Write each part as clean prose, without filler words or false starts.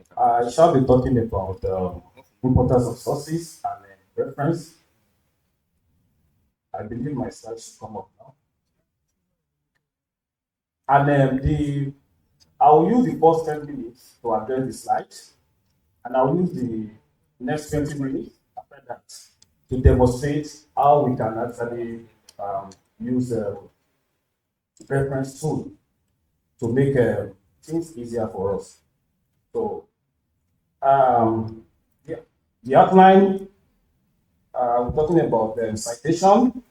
I shall be talking about importance of sources and reference. I believe my slides should come up now. And I'll use the first 10 minutes to address the slides, and I'll use the next 20 minutes after that to demonstrate how we can actually use a reference tool to make things easier for us. So, the outline, we're talking about citation.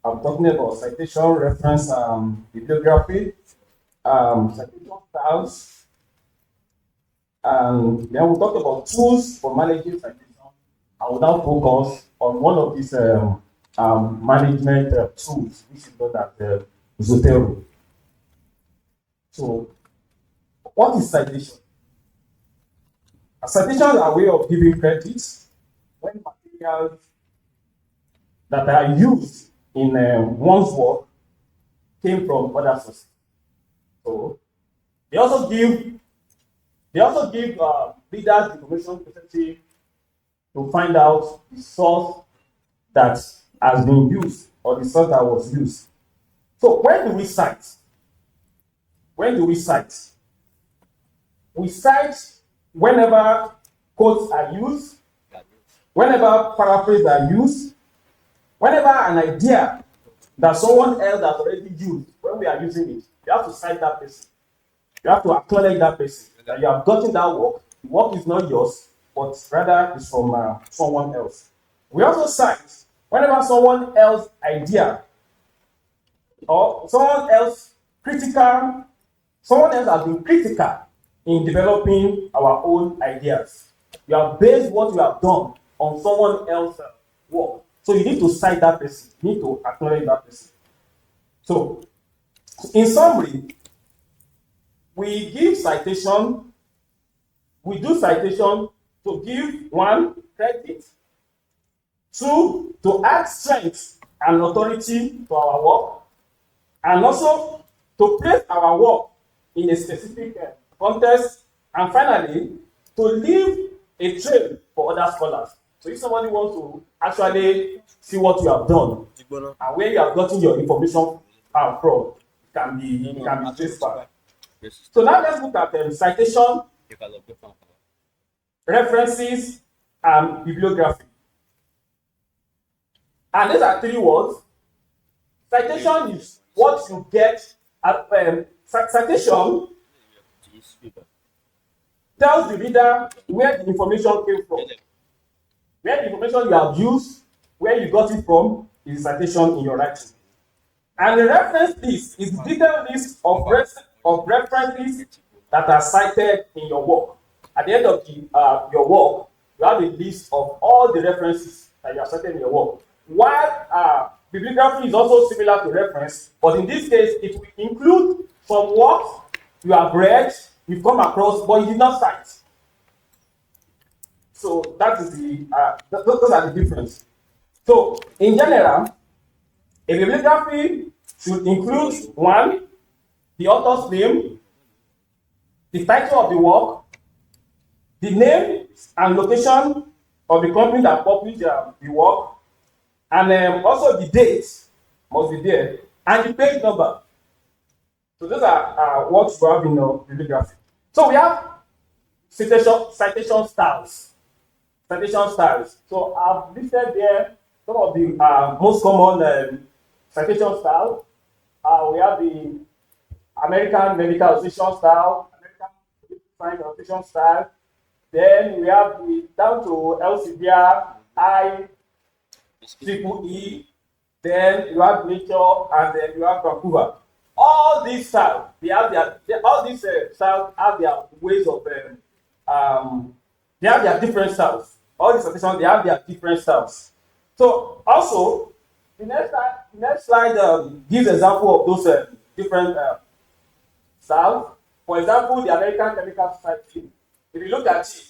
I'm talking about citation, reference, bibliography, citation styles, and then we'll talk about tools for managing citation. I will now focus on one of these management tools, which is known as Zotero. So, what is citation? A citation is a way of giving credit when materials that are used in one's work came from other sources. So they also give readers information necessary to find out the source that has been used or the source that was used. So when do we cite? We cite whenever quotes are used, whenever paraphrases are used, whenever an idea that someone else has already used, when we are using it, you have to cite that person. You have to acknowledge that person, that you have gotten that work. The work is not yours, but rather is from someone else. We also cite whenever someone else's idea or someone else has been critical in developing our own ideas. You have based what you have done on someone else's work. So you need to cite that person. You need to acknowledge that person. So, in summary, we do citation to give one, credit, two, to add strength and authority to our work, and also to place our work in a specific context, and finally, to leave a trail for other scholars. So if somebody wants to actually see what you have done and where you have gotten your information from, it can be traced back. So now let's look at citation, references, and bibliography. And these are three words. Citation is what you get at citation tells the reader where the information came from. Where the information you have used, where you got it from, is citation in your writing. And the reference list is detailed list of references that are cited in your work. At the end of your work, you have a list of all the references that you have cited in your work. While bibliography is also similar to reference, but in this case, it will include some works you have read, you've come across, but you did not cite. So that is those are the difference. So in general, a bibliography should include one, the author's name, the title of the work, the name and location of the company that published the work, and also the date must be there, and the page number. So those are what you have in your bibliography. So we have citation styles. So I've listed there some of the most common citation styles. We have the American Medical Association style, American Science Association style. Then we have down to Elsevier, IEEE. Then you have Nature, and then you have Vancouver. All these styles, styles have their ways of they have their different styles. All these citations, they have their different styles. So also, the next slide gives example of those different styles. For example, the American Chemical Society. If you look at it,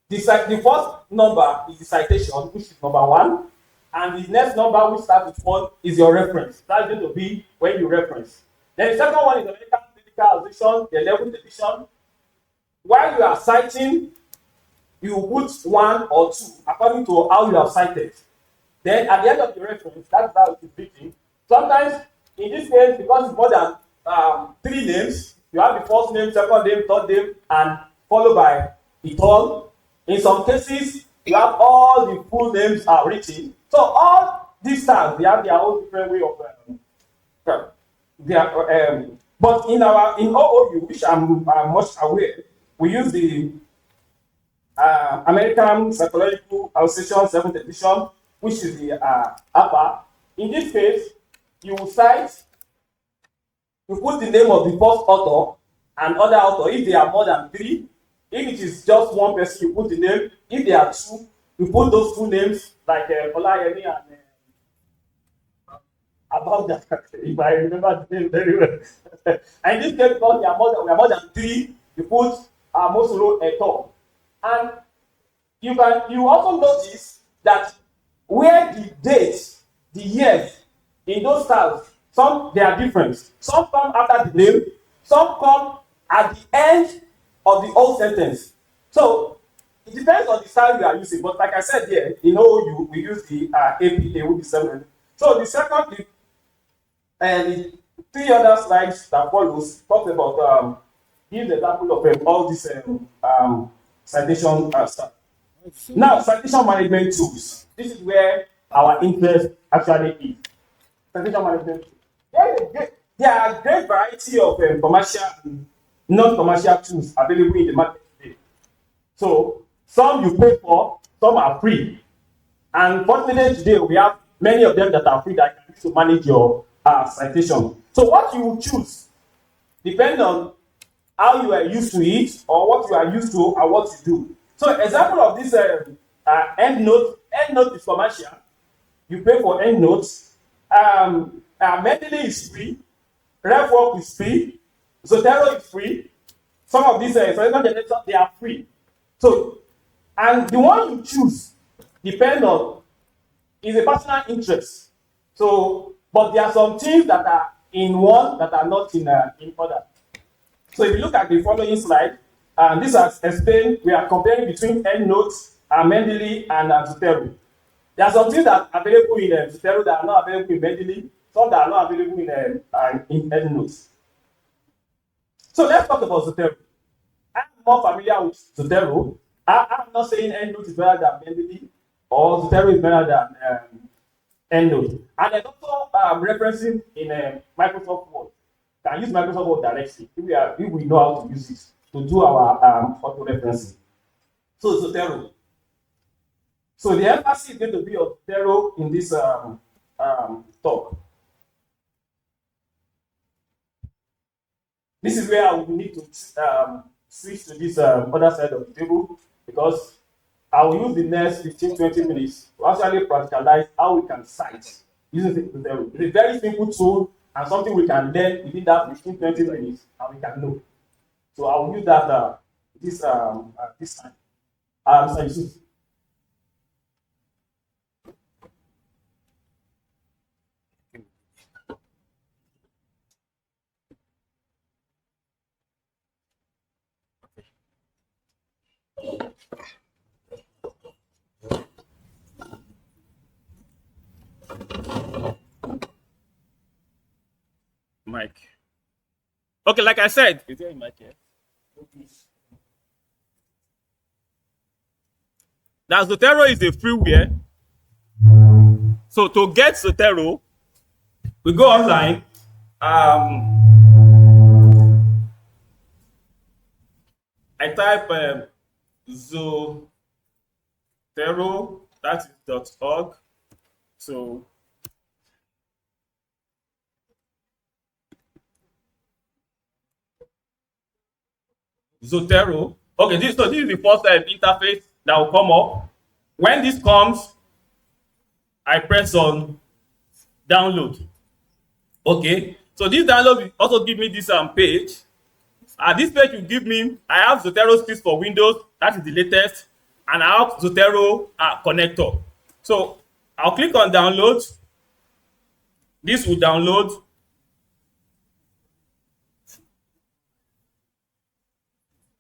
the first number is the citation, which is number 1, and the next number, which starts with 1, is your reference. That's going to be when you reference. Then the second one is the American Medical Association, the 11th edition. while you are citing, you put 1 or 2 according to how you have cited. Then at the end of the reference, that's how it is written. Sometimes, in this case, because it's more than 3 names, you have the first name, second name, third name, and followed by it all. In some cases, you have all the full names are written. So all these styles, they have their own different way of but in OOU, which I'm much aware, we use the American Psychological Association 7th edition, which is the upper. In this case, you cite, you put the name of the first author and other author. If they are more than 3, if it is just one person, you put the name. If there are 2, you put those 2 names, like Olayemi and about that, if I remember the name very well. And in this case, because we are more than 3, you put Mosuro Eto. And you also notice that where the dates, the years in those styles, some they are different. Some come after the name, some come at the end of the whole sentence. So it depends on the style you are using. But like I said here, in OU, we use the APA, which is 7. So the second, and the 3 other slides that follows talks about give the example of all these citation stuff. Now, citation management tools. This is where our interest actually is. Citation management tools. There are a great variety of commercial and non-commercial tools available in the market today. So some you pay for, some are free. And fortunately today we have many of them that are free that can use to manage your citation. So what you will choose depends on how you are used to it or what you are used to and what you do. So example of this EndNote. EndNote is commercial. You pay for EndNotes. Mendeley is free. RefWork is free. Zotero is free. Some of these citation generators, they are free. So, and the one you choose depends on is a personal interest. So, but there are some things that are in one that are not in other. So if you look at the following slide, this has explained, we are comparing between EndNotes, Mendeley, and Zotero. There are some things that are available in Zotero that are not available in Mendeley, some that are not available in EndNotes. So let's talk about Zotero. I'm more familiar with Zotero. I'm not saying EndNote is better than Mendeley or Zotero is better than EndNote. And there's also referencing in Microsoft Word. Can use Microsoft Word directly if we know how to use it to do our auto referencing. So Zotero. So the emphasis is going to be on Zotero in this talk. This is where I will need to switch to this other side of the table because I will use the next 15-20 minutes to actually practicalize how we can cite using Zotero. It's a very simple tool and something we can learn within that 15-20 minutes and we can know. So I will use that this time. Mr. Yusuf. Mike. Okay, like I said, is there a mic here? Now, Zotero is a freeware. So to get Zotero, we go online. I type Zotero, that is .org. So Zotero. Okay, this is the first interface that will come up. When this comes, I press on download. Okay, so this download will also give me this page. This page will give me, I have Zotero scripts for Windows, that is the latest, and I have Zotero connector. So I'll click on download. This will download.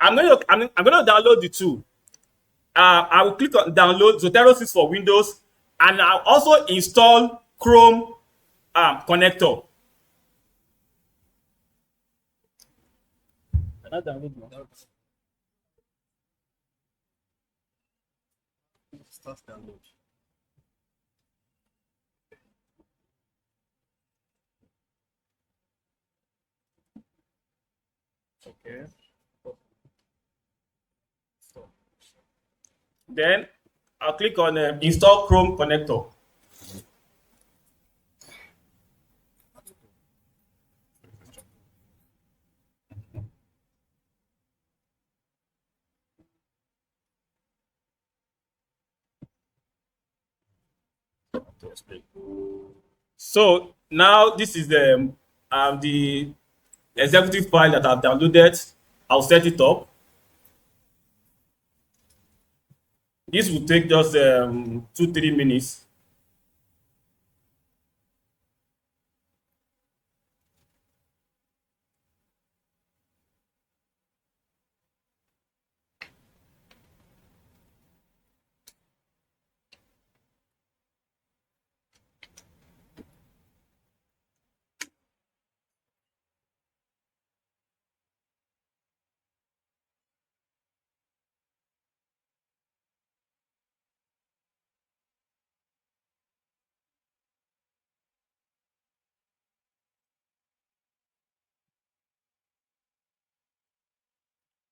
I'm going to download the tool. I will click on download Zotero 6 for Windows, and I'll also install Chrome connector. Can I download one? Start download. Okay. Then I'll click on install Chrome connector. So now this is the executive file that I've downloaded. I'll set it up. This will take just 2-3 minutes.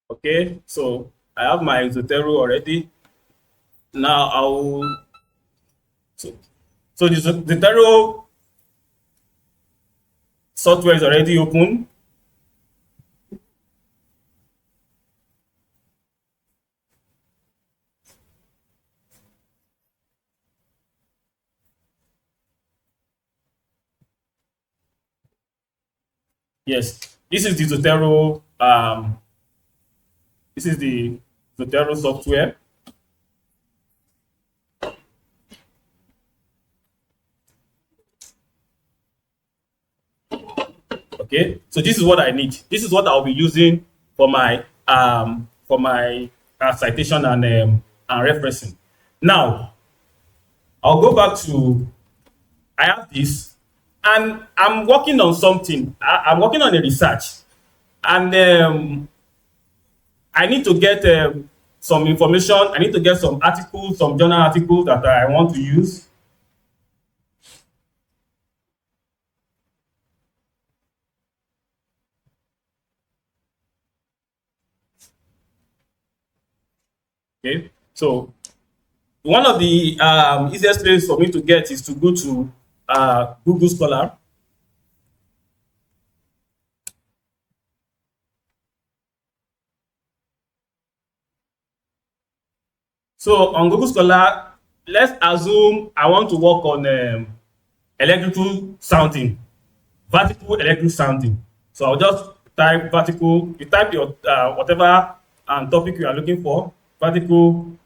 Okay, so I have my Zotero already. Now so the Zotero software is already open. Yes, this is the Zotero software. Okay, so this is what I need. This is what I'll be using for my citation and referencing. Now I'll go back to, I have this, and I'm working on something. I'm working on a research, and I need to get some information. I need to get some articles, some journal articles that I want to use. Okay, so one of the easiest places for me to get is to go to Google Scholar. So on Google Scholar, let's assume I want to work on electrical sounding, vertical electrical sounding. So I'll just type vertical. You type your whatever topic you are looking for. Vertical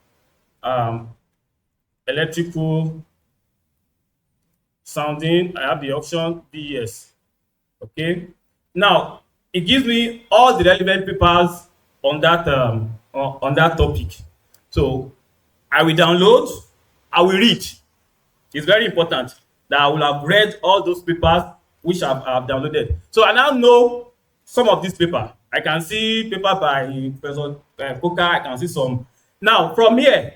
electrical sounding. I have the option BS. Okay. Now it gives me all the relevant papers on that topic. So I will download. I will read. It's very important that I will have read all those papers which I've downloaded. So I now know some of these papers. I can see paper by Professor Coker. I can see some. Now from here,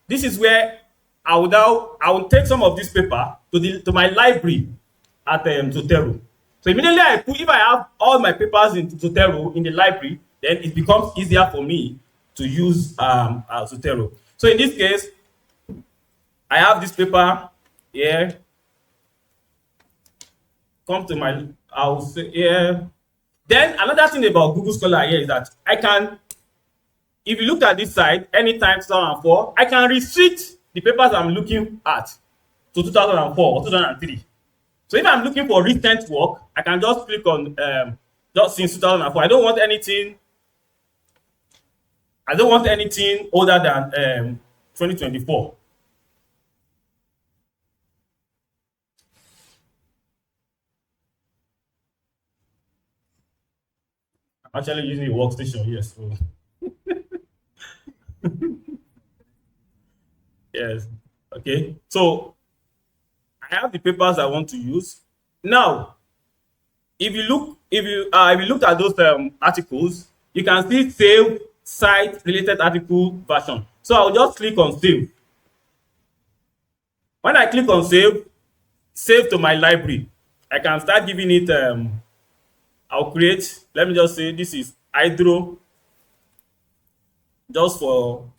this is where I will take some of this paper to my library at Zotero. So immediately if I have all my papers in Zotero in the library, then it becomes easier for me to use Zotero. So in this case, I have this paper here. Come to my, I'll say here. Then another thing about Google Scholar here is that I can, if you look at this side, anytime 2004, I can restrict the papers I'm looking at to 2004 or 2003. So if I'm looking for recent work, I can just click on just since 2004. I don't want anything older than 2024. I'm actually using a workstation, yes. So Yes. Okay. So I have the papers I want to use. Now, if you look at those articles, you can see save site related article version. So I'll just click on save. When I click on save, save to my library. I can start giving it I'll create, let me just say this is hydro, just for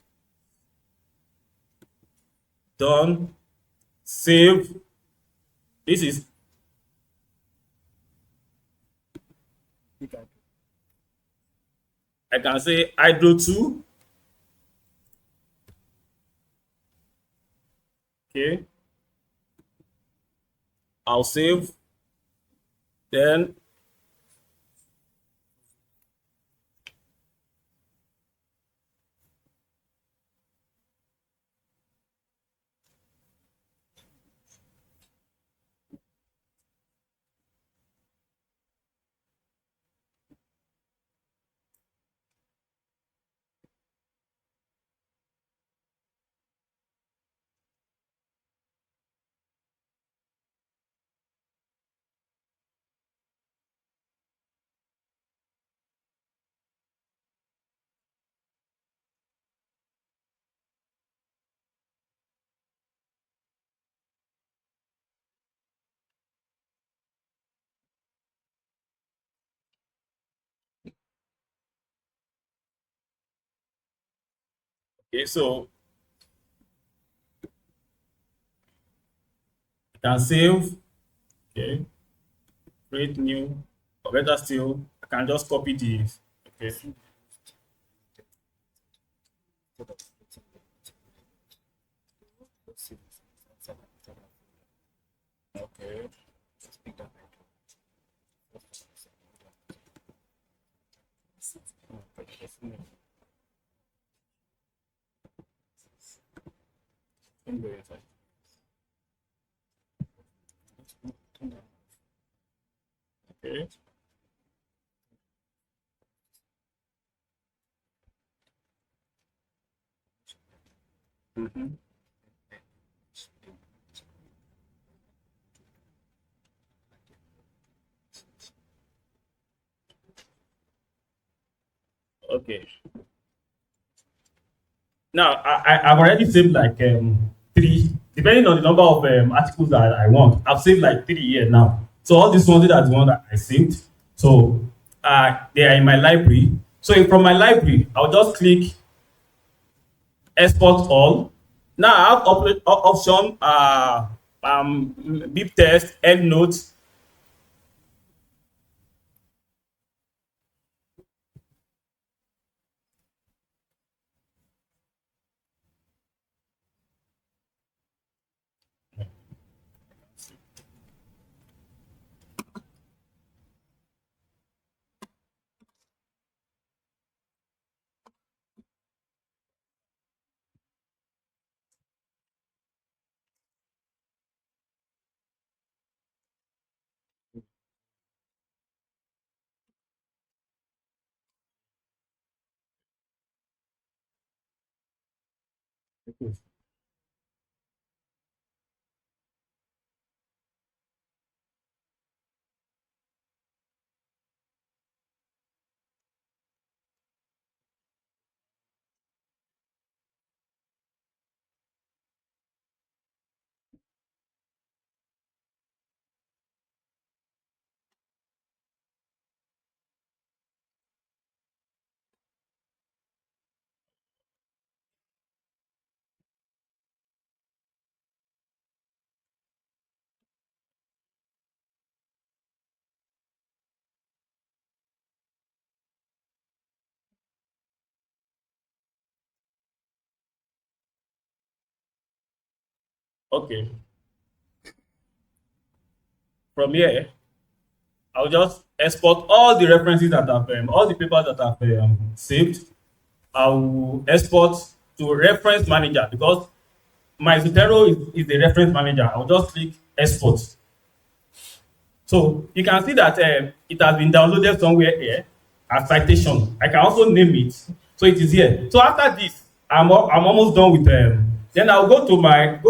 done, save. This is, I can say hydro 2. Okay, I'll save. Then, okay, so I can save. Okay, create new, or better still, I can just copy this. Okay, okay, okay. Mhm. Okay. Now I've already saved like three, depending on the number of articles that I want. I've saved like three here now. So all these ones are the ones that I saved. So they are in my library. So from my library, I'll just click export all. Now I have option beep test, end notes. Okay. From here, I'll just export all the references that I've all the papers that I've saved. I will export to reference manager because my Zotero is the reference manager. I'll just click export. So you can see that it has been downloaded somewhere here as citation. I can also name it. So it is here. So after this, I'm almost done with them. Then I'll go back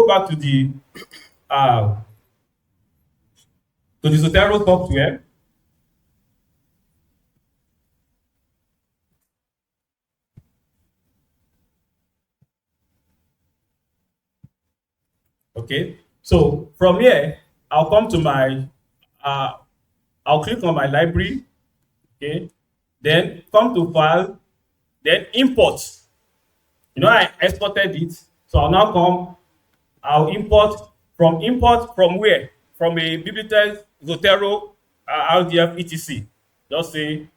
uh, to the Zotero software. Okay. So from here, I'll come to my, uh, I'll click on my library. Okay. Then come to file, then import. I exported it. So I'll import from where? From a bibliotex, Zotero, RDF, etc. Just say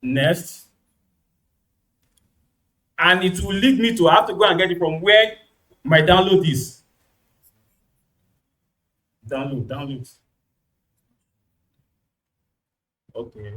next. And it will lead me to have to go and get it from where my download is. Download. Okay.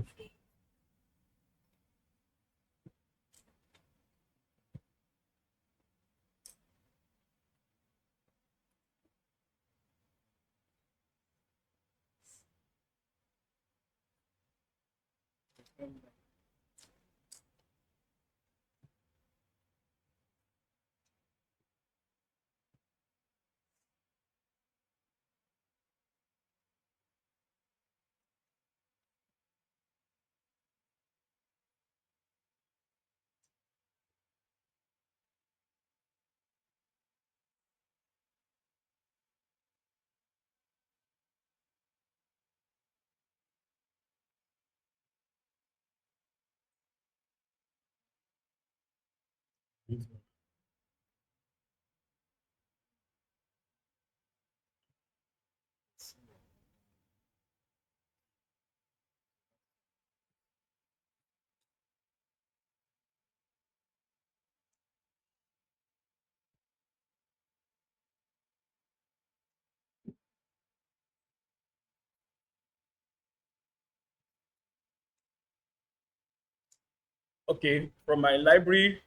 Okay. From my library,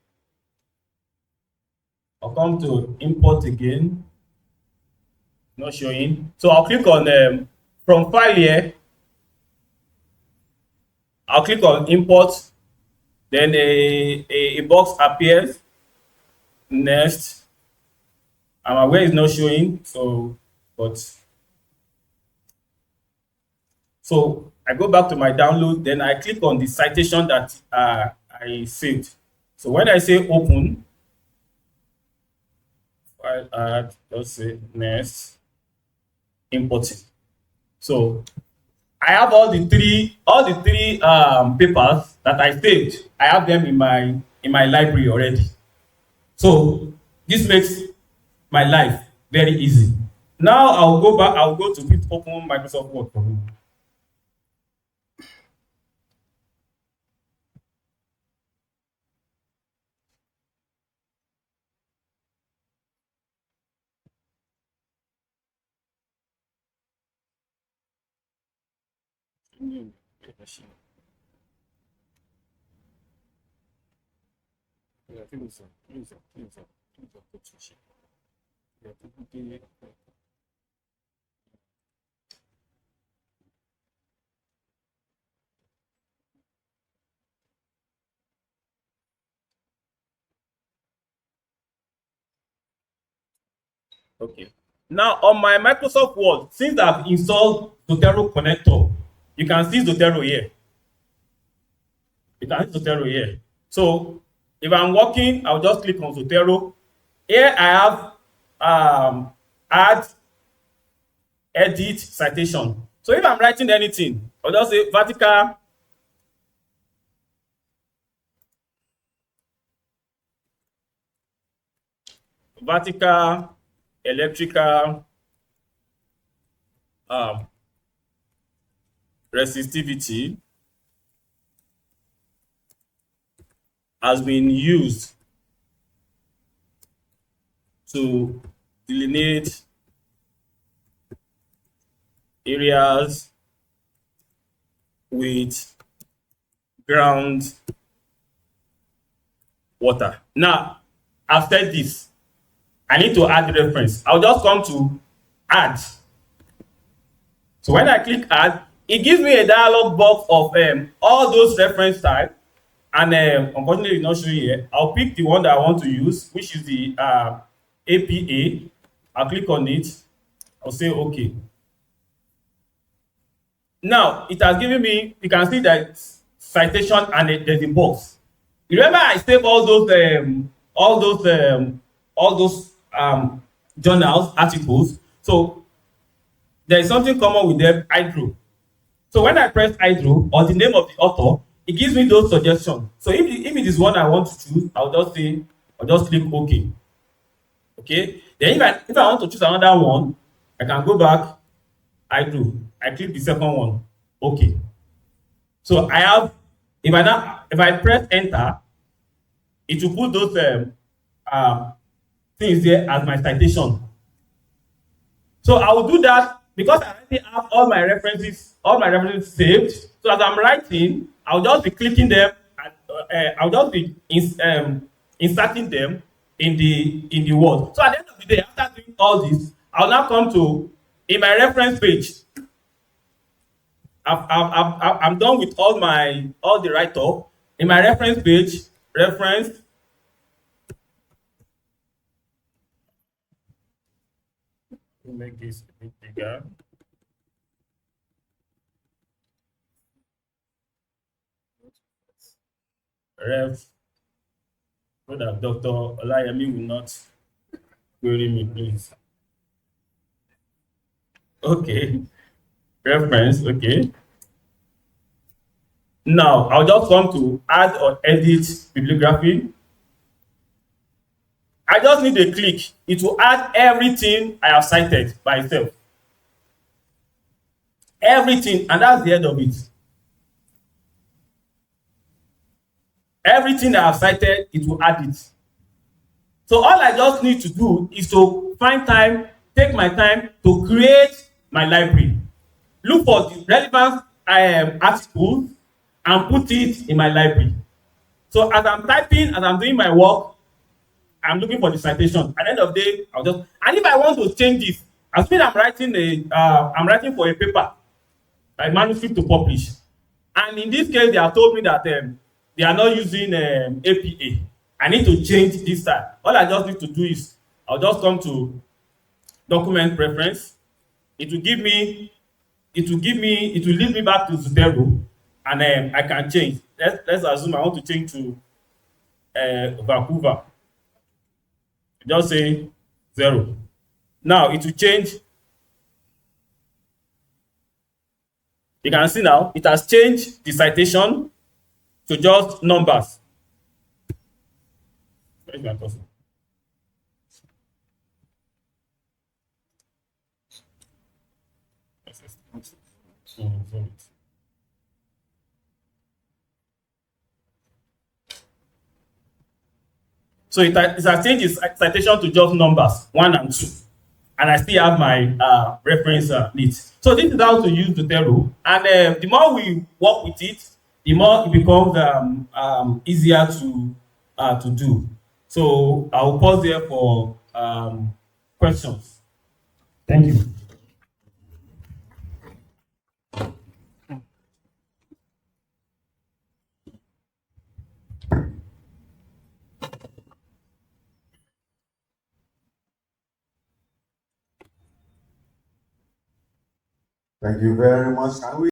I'll come to import again. Not showing. So I'll click on from file here. I'll click on import. Then a box appears. Next. I'm aware it's not showing. So I go back to my download. Then I click on the citation that I saved. So when I say open, file add, let's say next, importing. So I have all the three papers that I saved. I have them in my library already. So this makes my life very easy. Now I'll go back. I'll go to open Microsoft Word for me. Okay. Now on my Microsoft Word, since I've installed Zotero connector, you can see Zotero here. You can see Zotero here. So if I'm working, I'll just click on Zotero. Here I have add, edit, citation. So if I'm writing anything, I'll just say vertical, electrical, um, resistivity has been used to delineate areas with ground water. Now, after this, I need to add the reference. I'll just come to add. So when I click add, it gives me a dialog box of all those reference types. and unfortunately it's not showing here. I'll pick the one that I want to use, which is the APA. I'll click on it. I'll say okay. Now it has given me, you can see that citation and there's a box. You remember I saved all those journals, articles. So there is something common with them, hydro. So when I press hydro or the name of the author, it gives me those suggestions. So if it is one I want to choose, I'll just click OK. Okay. Then if I want to choose another one, I can go back, hydro. I click the second one. Okay. So I have, if I press enter, it will put those um, things there as my citation. So I will do that because I already have all my references saved. So as I'm writing, I'll just be clicking them and I'll just be inserting them in the word. So at the end of the day, after doing all this, I'll now come to in my reference page. I'm done with all the write up. In my reference page, reference. Let me make this a bit bigger. Ref, so that Dr. Olayemi will not query me, please. Okay, reference, okay. Now, I'll just come to add or edit bibliography. I just need a click. It will add everything I have cited by itself. Everything, and that's the end of it. Everything I have cited, it will add it. So all I just need to do is to find time, take my time to create my library. Look for the relevant articles and put it in my library. So as I'm typing, as I'm doing my work, I'm looking for the citation. At the end of the day, I'll just, and if I want to change this, as soon I'm I'm writing for a paper, a manuscript to publish. And in this case, they have told me that they are not using APA. I need to change this time. All I just need to do is, I'll just come to document preference. It will lead me back to Zotero, and I can change. Let's assume I want to change to Vancouver. Just say 0. Now it will change. You can see now it has changed the citation to just numbers. Where's my cursor? So it has changed its citation to just numbers 1 and 2, and I still have my reference list. So this is how to use Zotero, and the more we work with it, the more it becomes easier to do. So I will pause there for questions. Thank you. Thank you very much. Can we